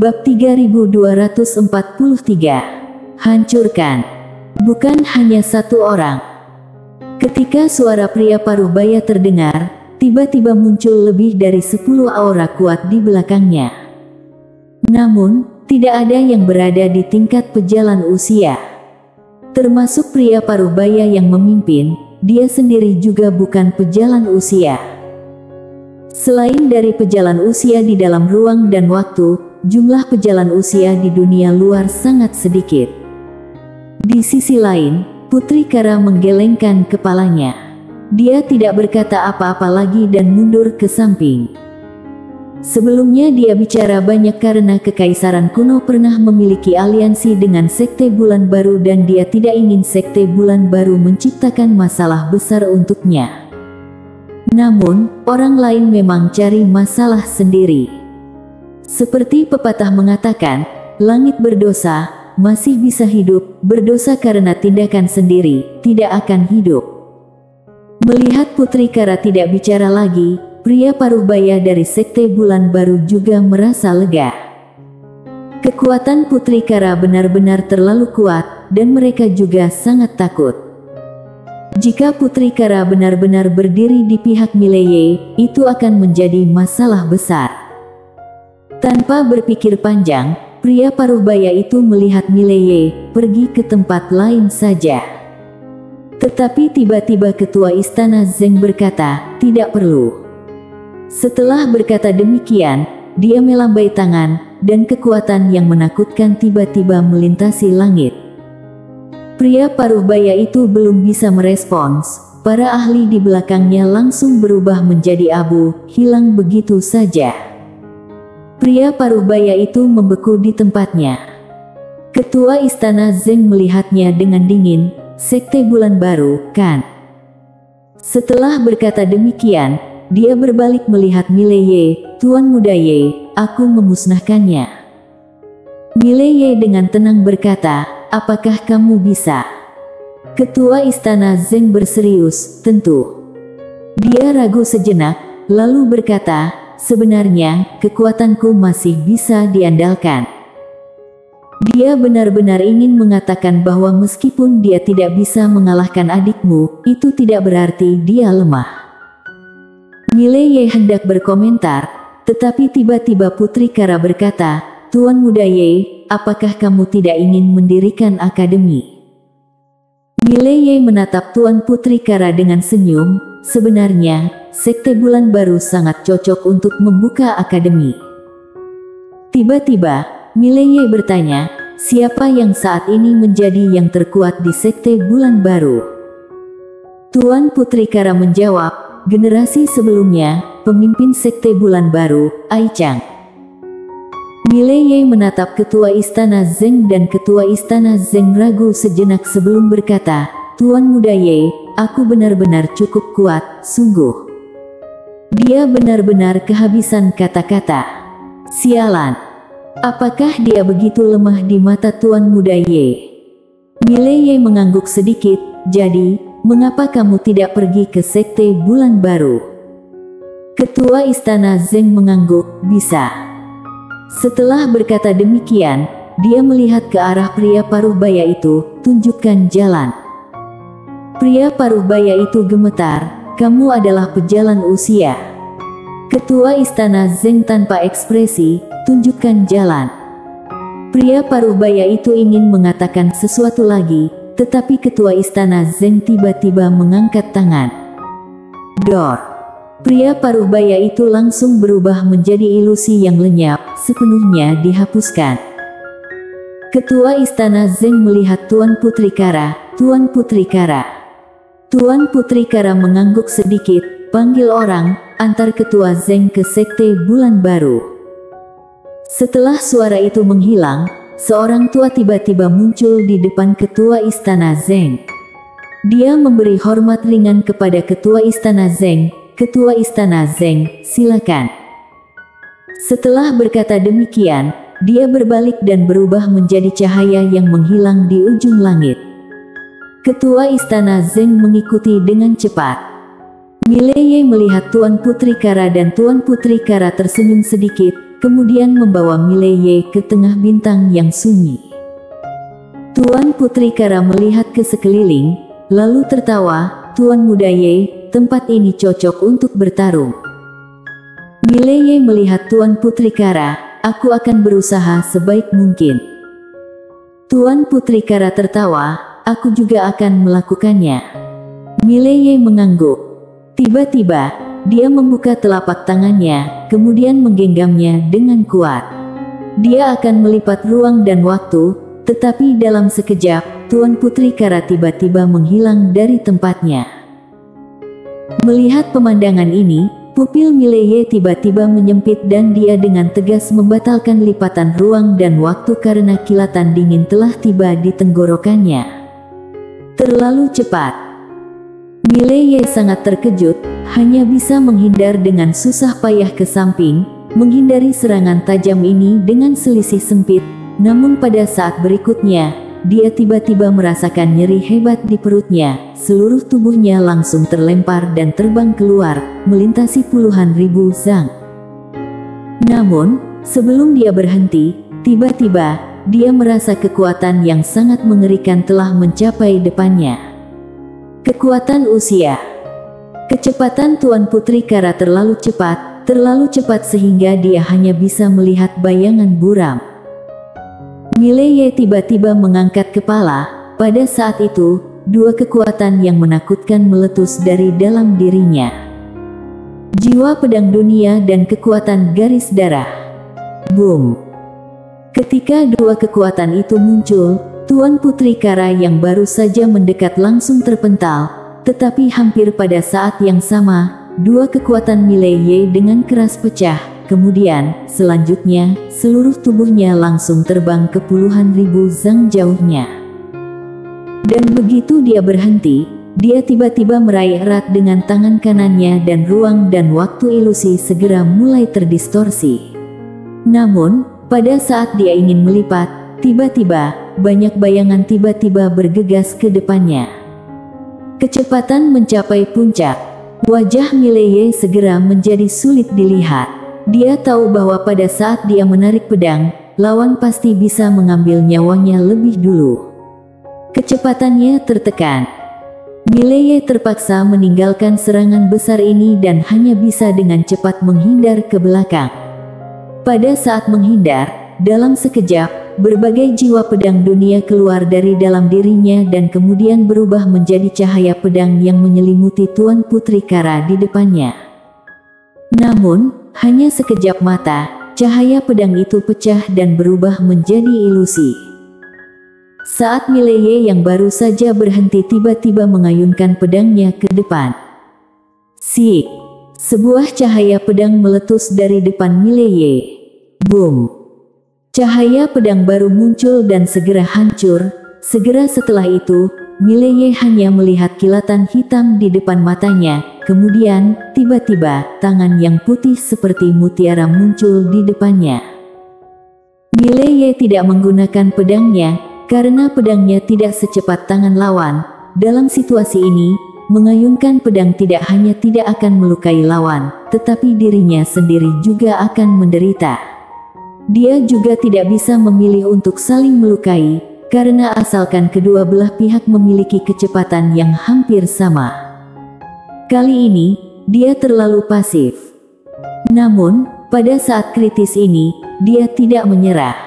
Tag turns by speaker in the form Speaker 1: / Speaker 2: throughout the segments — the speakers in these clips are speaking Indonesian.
Speaker 1: Bab 3243. Hancurkan. Bukan hanya satu orang. Ketika suara pria paruh baya terdengar, tiba-tiba muncul lebih dari 10 aura kuat di belakangnya. Namun, tidak ada yang berada di tingkat pejalan usia. Termasuk pria paruh baya yang memimpin, dia sendiri juga bukan pejalan usia. Selain dari pejalan usia di dalam ruang dan waktu, jumlah pejalan usia di dunia luar sangat sedikit. Di sisi lain, Putri Kara menggelengkan kepalanya. Dia tidak berkata apa-apa lagi dan mundur ke samping. Sebelumnya dia bicara banyak karena Kekaisaran kuno pernah memiliki aliansi dengan Sekte Bulan Baru dan dia tidak ingin Sekte Bulan Baru menciptakan masalah besar untuknya. Namun, orang lain memang cari masalah sendiri. Seperti pepatah mengatakan, langit berdosa, masih bisa hidup, berdosa karena tindakan sendiri, tidak akan hidup. Melihat Putri Kara tidak bicara lagi, pria paruh baya dari Sekte Bulan Baru juga merasa lega. Kekuatan Putri Kara benar-benar terlalu kuat, dan mereka juga sangat takut. Jika Putri Kara benar-benar berdiri di pihak Mileye, itu akan menjadi masalah besar. Tanpa berpikir panjang, pria paruh baya itu melihat Mileye pergi ke tempat lain saja. Tetapi tiba-tiba ketua istana Zeng berkata, "Tidak perlu." Setelah berkata demikian, dia melambai tangan, dan kekuatan yang menakutkan tiba-tiba melintasi langit. Pria paruh baya itu belum bisa merespons, para ahli di belakangnya langsung berubah menjadi abu, hilang begitu saja. Pria paruh baya itu membeku di tempatnya. Ketua istana Zeng melihatnya dengan dingin, "Sekte Bulan Baru, kan?" Setelah berkata demikian, dia berbalik melihat Mileye, "Tuan Muda Ye, aku memusnahkannya." Mileye dengan tenang berkata, "Apakah kamu bisa?" Ketua istana Zeng berserius, "Tentu." Dia ragu sejenak, lalu berkata, "Sebenarnya, kekuatanku masih bisa diandalkan." Dia benar-benar ingin mengatakan bahwa meskipun dia tidak bisa mengalahkan adikmu, itu tidak berarti dia lemah. Mileye hendak berkomentar, tetapi tiba-tiba Putri Kara berkata, "Tuan Muda Ye, apakah kamu tidak ingin mendirikan akademi?" Mileye menatap Tuan Putri Kara dengan senyum, "Sebenarnya, Sekte Bulan Baru sangat cocok untuk membuka akademi." Tiba-tiba, Mileye bertanya, "Siapa yang saat ini menjadi yang terkuat di Sekte Bulan Baru?" Tuan Putri Kara menjawab, "Generasi sebelumnya, pemimpin Sekte Bulan Baru, Ai Chang." Mileye menatap ketua istana Zeng dan ketua istana Zeng ragu sejenak sebelum berkata, "Tuan Muda Ye, aku benar-benar cukup kuat, sungguh." Dia benar-benar kehabisan kata-kata. Sialan. Apakah dia begitu lemah di mata Tuan Muda Ye? Mileye mengangguk sedikit, "Jadi, mengapa kamu tidak pergi ke Sekte Bulan Baru?" Ketua istana Zeng mengangguk, "Bisa." Setelah berkata demikian, dia melihat ke arah pria paruh baya itu, "Tunjukkan jalan." Pria paruh baya itu gemetar, "Kamu adalah pejalan usia." Ketua istana Zeng tanpa ekspresi, "Tunjukkan jalan." Pria paruh baya itu ingin mengatakan sesuatu lagi, tetapi ketua istana Zeng tiba-tiba mengangkat tangan. Dor. Pria paruh baya itu langsung berubah menjadi ilusi yang lenyap, sepenuhnya dihapuskan. Ketua istana Zeng melihat Tuan Putri Kara, "Tuan Putri Kara." Tuan Putri Kara mengangguk sedikit, "Panggil orang, antar ketua Zeng ke Sekte Bulan Baru." Setelah suara itu menghilang, seorang tua tiba-tiba muncul di depan ketua istana Zeng. Dia memberi hormat ringan kepada ketua istana Zeng. "Ketua istana Zeng, silakan." Setelah berkata demikian, dia berbalik dan berubah menjadi cahaya yang menghilang di ujung langit. Ketua istana Zeng mengikuti dengan cepat. Mileye melihat Tuan Putri Kara dan Tuan Putri Kara tersenyum sedikit, kemudian membawa Mileye ke tengah bintang yang sunyi. Tuan Putri Kara melihat ke sekeliling, lalu tertawa, "Tuan Muda Ye, tempat ini cocok untuk bertarung." Mileye melihat Tuan Putri Kara, "Aku akan berusaha sebaik mungkin." Tuan Putri Kara tertawa, "Aku juga akan melakukannya." Mileye mengangguk. Tiba-tiba, dia membuka telapak tangannya, kemudian menggenggamnya dengan kuat. Dia akan melipat ruang dan waktu, tetapi dalam sekejap, Tuan Putri Kara tiba-tiba menghilang dari tempatnya. Melihat pemandangan ini, pupil Mileye tiba-tiba menyempit dan dia dengan tegas membatalkan lipatan ruang dan waktu karena kilatan dingin telah tiba di tenggorokannya. Terlalu cepat. Mileye sangat terkejut, hanya bisa menghindar dengan susah payah ke samping, menghindari serangan tajam ini dengan selisih sempit. Namun pada saat berikutnya, dia tiba-tiba merasakan nyeri hebat di perutnya, seluruh tubuhnya langsung terlempar dan terbang keluar, melintasi puluhan ribu zang. Namun, sebelum dia berhenti, tiba-tiba, dia merasa kekuatan yang sangat mengerikan telah mencapai depannya. Kekuatan usia. Kecepatan Tuan Putri Kara terlalu cepat sehingga dia hanya bisa melihat bayangan buram. Mileye tiba-tiba mengangkat kepala. Pada saat itu, dua kekuatan yang menakutkan meletus dari dalam dirinya. Jiwa pedang dunia dan kekuatan garis darah. Boom! Ketika dua kekuatan itu muncul, Tuan Putri Kara yang baru saja mendekat langsung terpental, tetapi hampir pada saat yang sama, dua kekuatan Mileye dengan keras pecah. Kemudian, selanjutnya, seluruh tubuhnya langsung terbang ke puluhan ribu zang jauhnya. Dan begitu dia berhenti, dia tiba-tiba meraih erat dengan tangan kanannya dan ruang dan waktu ilusi segera mulai terdistorsi. Namun, pada saat dia ingin melipat, tiba-tiba, banyak bayangan tiba-tiba bergegas ke depannya. Kecepatan mencapai puncak. Wajah Mileye segera menjadi sulit dilihat. Dia tahu bahwa pada saat dia menarik pedang, lawan pasti bisa mengambil nyawanya lebih dulu. Kecepatannya tertekan. Mileye terpaksa meninggalkan serangan besar ini dan hanya bisa dengan cepat menghindar ke belakang. Pada saat menghindar, dalam sekejap, berbagai jiwa pedang dunia keluar dari dalam dirinya dan kemudian berubah menjadi cahaya pedang yang menyelimuti Tuan Putri Kara di depannya. Namun, hanya sekejap mata, cahaya pedang itu pecah dan berubah menjadi ilusi. Saat Mileye yang baru saja berhenti tiba-tiba mengayunkan pedangnya ke depan. Sik! Sebuah cahaya pedang meletus dari depan Mileye. Boom! Cahaya pedang baru muncul dan segera hancur. Segera setelah itu, Mileye hanya melihat kilatan hitam di depan matanya. Kemudian, tiba-tiba, tangan yang putih seperti mutiara muncul di depannya. Mileye tidak menggunakan pedangnya, karena pedangnya tidak secepat tangan lawan. Dalam situasi ini, mengayunkan pedang tidak hanya tidak akan melukai lawan, tetapi dirinya sendiri juga akan menderita. Dia juga tidak bisa memilih untuk saling melukai, karena asalkan kedua belah pihak memiliki kecepatan yang hampir sama. Kali ini, dia terlalu pasif. Namun, pada saat kritis ini, dia tidak menyerah.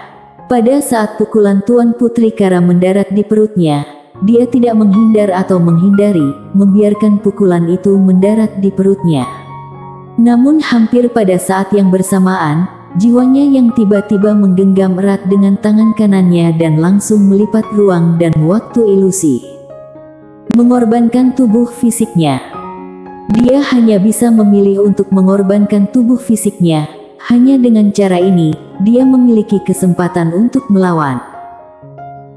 Speaker 1: Pada saat pukulan Tuan Putri Kara mendarat di perutnya, dia tidak menghindar atau menghindari, membiarkan pukulan itu mendarat di perutnya. Namun hampir pada saat yang bersamaan, jiwanya yang tiba-tiba menggenggam erat dengan tangan kanannya dan langsung melipat ruang dan waktu ilusi. Mengorbankan tubuh fisiknya. Dia hanya bisa memilih untuk mengorbankan tubuh fisiknya. Hanya dengan cara ini, dia memiliki kesempatan untuk melawan.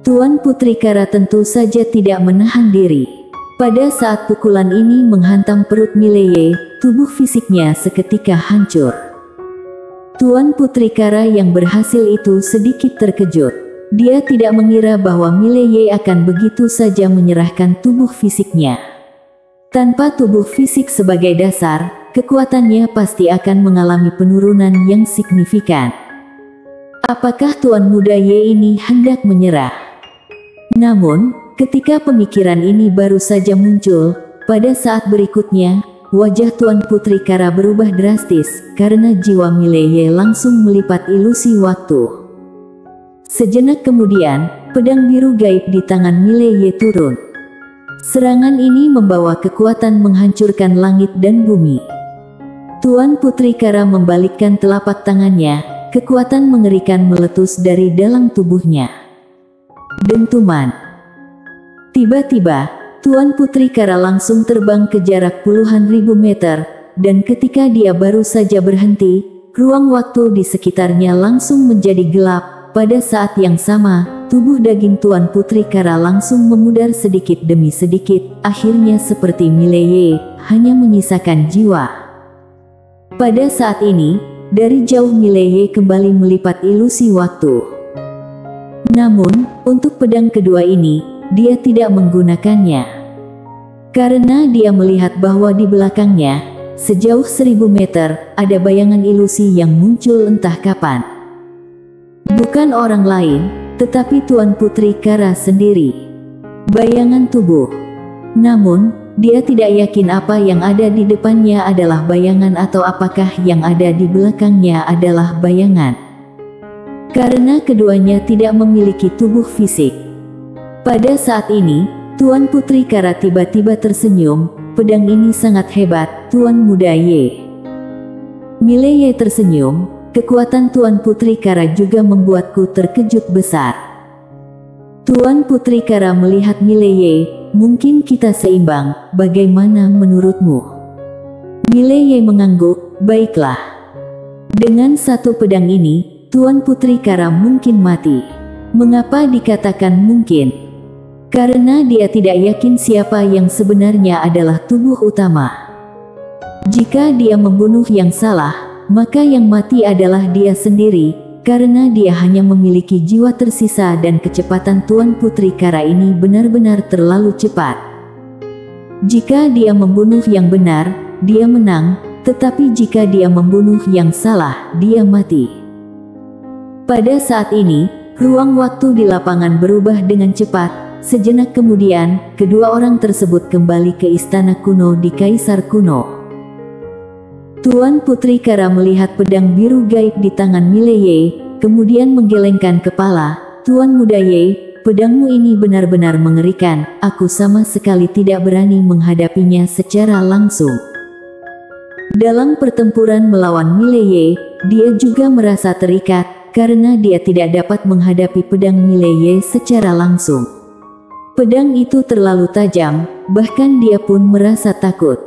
Speaker 1: Tuan Putri Kara tentu saja tidak menahan diri. Pada saat pukulan ini menghantam perut Mileye, tubuh fisiknya seketika hancur. Tuan Putri Kara yang berhasil itu sedikit terkejut. Dia tidak mengira bahwa Mileye akan begitu saja menyerahkan tubuh fisiknya. Tanpa tubuh fisik sebagai dasar, kekuatannya pasti akan mengalami penurunan yang signifikan. Apakah Tuan Muda Ye ini hendak menyerah? Namun, ketika pemikiran ini baru saja muncul, pada saat berikutnya, wajah Tuan Putri Kara berubah drastis, karena jiwa Mileye langsung melipat ilusi waktu. Sejenak kemudian, pedang biru gaib di tangan Mileye turun. Serangan ini membawa kekuatan menghancurkan langit dan bumi. Tuan Putri Kara membalikkan telapak tangannya, kekuatan mengerikan meletus dari dalam tubuhnya. Dentuman. Tiba-tiba, Tuan Putri Kara langsung terbang ke jarak puluhan ribu meter, dan ketika dia baru saja berhenti, ruang waktu di sekitarnya langsung menjadi gelap. Pada saat yang sama, tubuh daging Tuan Putri Kara langsung memudar sedikit demi sedikit, akhirnya seperti Mileye, hanya menyisakan jiwa. Pada saat ini, dari jauh Mileye kembali melipat ilusi waktu. Namun, untuk pedang kedua ini, dia tidak menggunakannya. Karena dia melihat bahwa di belakangnya, sejauh 1000 meter, ada bayangan ilusi yang muncul entah kapan. Bukan orang lain, tetapi Tuan Putri Kara sendiri. Bayangan tubuh. Namun, dia tidak yakin apa yang ada di depannya adalah bayangan atau apakah yang ada di belakangnya adalah bayangan. Karena keduanya tidak memiliki tubuh fisik. Pada saat ini, Tuan Putri Kara tiba-tiba tersenyum, pedang ini sangat hebat, Tuan Muda Ye. Mileye tersenyum, kekuatan Tuan Putri Kara juga membuatku terkejut besar. Tuan Putri Kara melihat Mileye, mungkin kita seimbang, bagaimana menurutmu? Mileye mengangguk, baiklah. Dengan satu pedang ini, Tuan Putri Kara mungkin mati. Mengapa dikatakan mungkin? Karena dia tidak yakin siapa yang sebenarnya adalah tubuh utama. Jika dia membunuh yang salah, maka yang mati adalah dia sendiri, karena dia hanya memiliki jiwa tersisa dan kecepatan Tuan Putri Kara ini benar-benar terlalu cepat. Jika dia membunuh yang benar, dia menang, tetapi jika dia membunuh yang salah, dia mati. Pada saat ini, ruang waktu di lapangan berubah dengan cepat. Sejenak kemudian, kedua orang tersebut kembali ke istana kuno di Kaisar kuno. Tuan Putri Kara melihat pedang biru gaib di tangan Mileye, kemudian menggelengkan kepala. Tuan Muda Ye, pedangmu ini benar-benar mengerikan, aku sama sekali tidak berani menghadapinya secara langsung. Dalam pertempuran melawan Mileye, dia juga merasa terikat, karena dia tidak dapat menghadapi pedang Mileye secara langsung. Pedang itu terlalu tajam, bahkan dia pun merasa takut.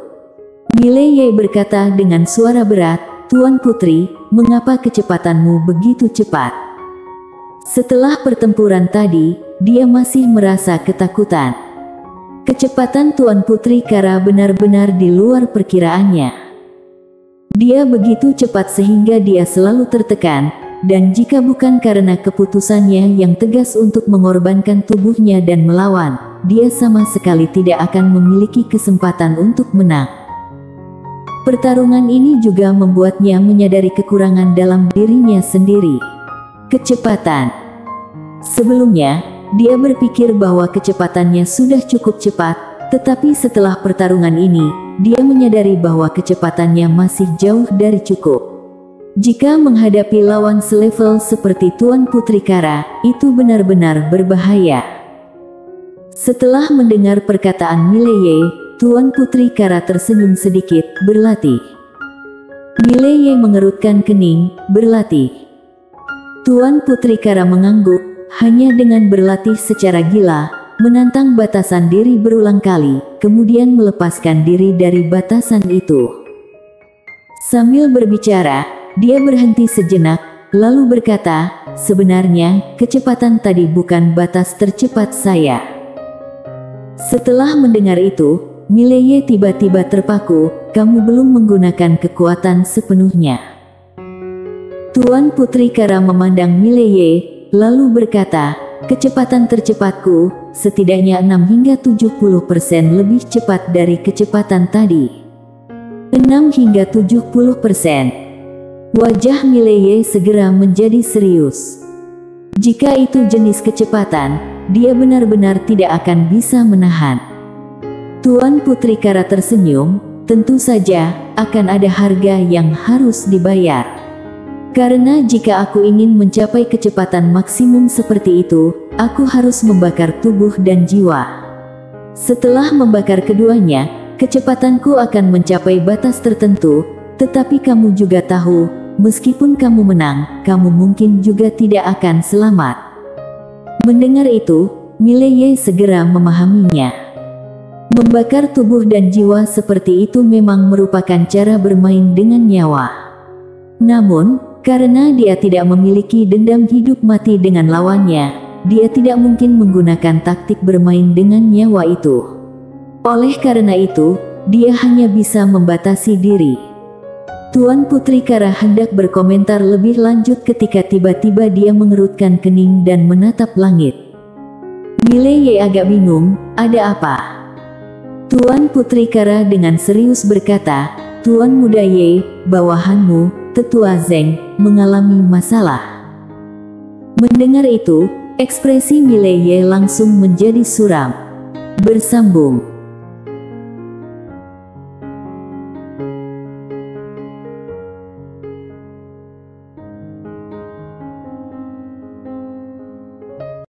Speaker 1: Mileye berkata dengan suara berat, Tuan Putri, mengapa kecepatanmu begitu cepat? Setelah pertempuran tadi, dia masih merasa ketakutan. Kecepatan Tuan Putri Kara benar-benar di luar perkiraannya. Dia begitu cepat sehingga dia selalu tertekan. Dan jika bukan karena keputusannya yang tegas untuk mengorbankan tubuhnya dan melawan, dia sama sekali tidak akan memiliki kesempatan untuk menang. Pertarungan ini juga membuatnya menyadari kekurangan dalam dirinya sendiri. Kecepatan. Sebelumnya, dia berpikir bahwa kecepatannya sudah cukup cepat, tetapi setelah pertarungan ini, dia menyadari bahwa kecepatannya masih jauh dari cukup. Jika menghadapi lawan selevel seperti Tuan Putri Kara, itu benar-benar berbahaya. Setelah mendengar perkataan Mileye, Tuan Putri Kara tersenyum sedikit, berlatih. Mileye mengerutkan kening, berlatih. Tuan Putri Kara mengangguk, hanya dengan berlatih secara gila, menantang batasan diri berulang kali, kemudian melepaskan diri dari batasan itu. Sambil berbicara, dia berhenti sejenak, lalu berkata, sebenarnya, kecepatan tadi bukan batas tercepat saya. Setelah mendengar itu, Mileye tiba-tiba terpaku, kamu belum menggunakan kekuatan sepenuhnya. Tuan Putri Kara memandang Mileye, lalu berkata, kecepatan tercepatku, setidaknya 6 hingga 70% lebih cepat dari kecepatan tadi. 6 hingga 70%. Wajah Mileye segera menjadi serius. Jika itu jenis kecepatan, dia benar-benar tidak akan bisa menahan. Tuan Putri Kara tersenyum, tentu saja, akan ada harga yang harus dibayar. Karena jika aku ingin mencapai kecepatan maksimum seperti itu, aku harus membakar tubuh dan jiwa. Setelah membakar keduanya, kecepatanku akan mencapai batas tertentu, tetapi kamu juga tahu, meskipun kamu menang, kamu mungkin juga tidak akan selamat. Mendengar itu, Mileye segera memahaminya. Membakar tubuh dan jiwa seperti itu memang merupakan cara bermain dengan nyawa. Namun, karena dia tidak memiliki dendam hidup mati dengan lawannya, dia tidak mungkin menggunakan taktik bermain dengan nyawa itu. Oleh karena itu, dia hanya bisa membatasi diri. Tuan Putri Kara hendak berkomentar lebih lanjut ketika tiba-tiba dia mengerutkan kening dan menatap langit. Mileye agak bingung, ada apa? Tuan Putri Kara dengan serius berkata, Tuan Muda Ye, bawahanmu, Tetua Zeng, mengalami masalah. Mendengar itu, ekspresi Mileye langsung menjadi suram. Bersambung.